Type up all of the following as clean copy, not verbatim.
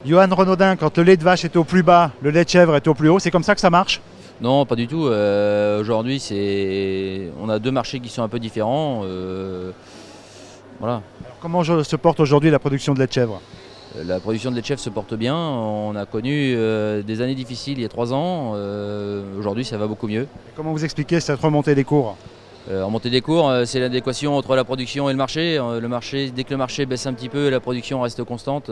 Johan Renaudin, quand le lait de vache est au plus bas, le lait de chèvre est au plus haut, c'est comme ça que ça marche? Non, pas du tout. Aujourd'hui, on a deux marchés qui sont un peu différents. Voilà. Alors, comment se porte aujourd'hui la production de lait de chèvre? La production de lait de chèvre se porte bien. On a connu des années difficiles il y a 3 ans. Aujourd'hui, ça va beaucoup mieux. Et comment vous expliquez cette remontée des cours? En montée des cours, c'est l'adéquation entre la production et le marché. Dès que le marché baisse un petit peu, la production reste constante.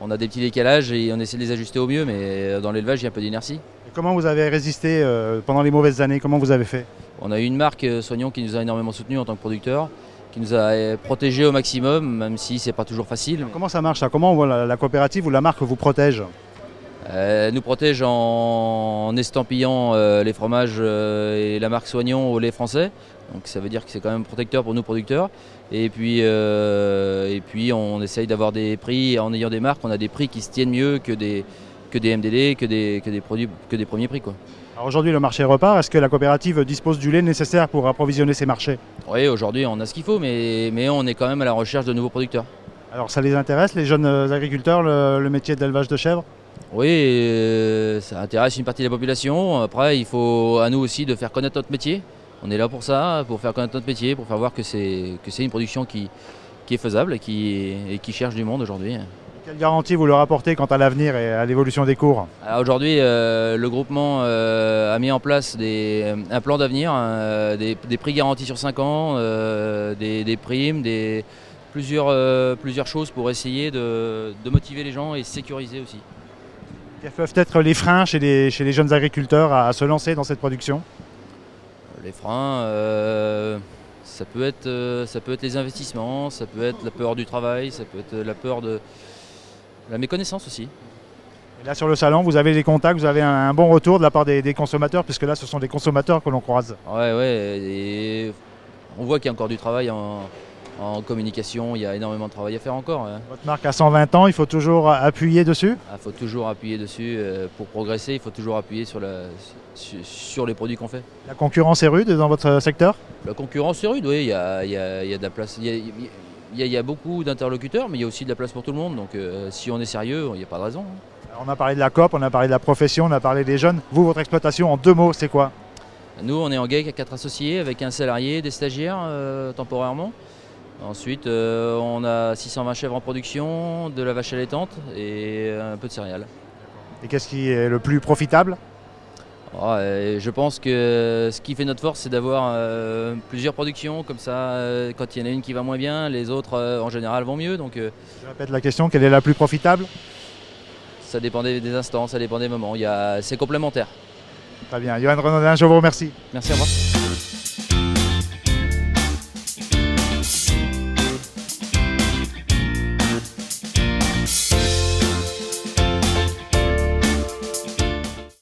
On a des petits décalages et on essaie de les ajuster au mieux, mais dans l'élevage, il y a un peu d'inertie. Et comment vous avez résisté pendant les mauvaises années? Comment vous avez fait? On a eu une marque, Soignon, qui nous a énormément soutenus en tant que producteur, qui nous a protégés au maximum, même si c'est pas toujours facile. Comment ça marche ça? Comment la coopérative ou la marque vous protège? Elle nous protège en estampillant les fromages et la marque Soignon au lait français. Donc ça veut dire que c'est quand même protecteur pour nous producteurs. Et puis on essaye d'avoir des prix, en ayant des marques, on a des prix qui se tiennent mieux que des MDD, que des premiers prix, quoi. Alors aujourd'hui le marché repart, est-ce que la coopérative dispose du lait nécessaire pour approvisionner ces marchés? Oui, aujourd'hui on a ce qu'il faut, mais on est quand même à la recherche de nouveaux producteurs. Alors ça les intéresse, les jeunes agriculteurs, le métier d'élevage de chèvres? Oui, ça intéresse une partie de la population. Après, il faut à nous aussi de faire connaître notre métier. On est là pour ça, pour faire connaître notre métier, pour faire voir que c'est une production qui est faisable et qui cherche du monde aujourd'hui. Quelle garantie vous leur apportez quant à l'avenir et à l'évolution des cours? Aujourd'hui, le groupement a mis en place un plan d'avenir, des prix garantis sur 5 ans, des primes, plusieurs choses pour essayer de motiver les gens et sécuriser aussi. Quels peuvent être les freins chez les jeunes agriculteurs à se lancer dans cette production? Les freins, ça peut être les investissements, ça peut être la peur du travail, ça peut être la peur de la méconnaissance aussi. Et là sur le salon, vous avez des contacts, vous avez un bon retour de la part des consommateurs, puisque là ce sont des consommateurs que l'on croise. Ouais, et on voit qu'il y a encore du travail en communication, il y a énormément de travail à faire encore. Hein. Votre marque a 120 ans, il faut toujours appuyer dessus? Il faut toujours appuyer dessus. Pour progresser, il faut toujours appuyer sur les produits qu'on fait. La concurrence est rude dans votre secteur? La concurrence est rude, oui, il y a de la place. Il y a beaucoup d'interlocuteurs, mais il y a aussi de la place pour tout le monde. Donc si on est sérieux, il n'y a pas de raison. Hein. Alors, on a parlé de la COP, on a parlé de la profession, on a parlé des jeunes. Vous, votre exploitation, en 2 mots, c'est quoi? Nous, on est en GEC à 4 associés, avec un salarié, des stagiaires temporairement. Ensuite, on a 620 chèvres en production, de la vache allaitante et un peu de céréales. Et qu'est-ce qui est le plus profitable? Je pense que ce qui fait notre force, c'est d'avoir plusieurs productions. Comme ça, quand il y en a une qui va moins bien, les autres, en général, vont mieux. Donc, Je répète la question, quelle est la plus profitable? ça dépend des instants, ça dépend des moments. C'est complémentaire. Très bien. Johan Renaudin, je vous remercie. Merci, au revoir.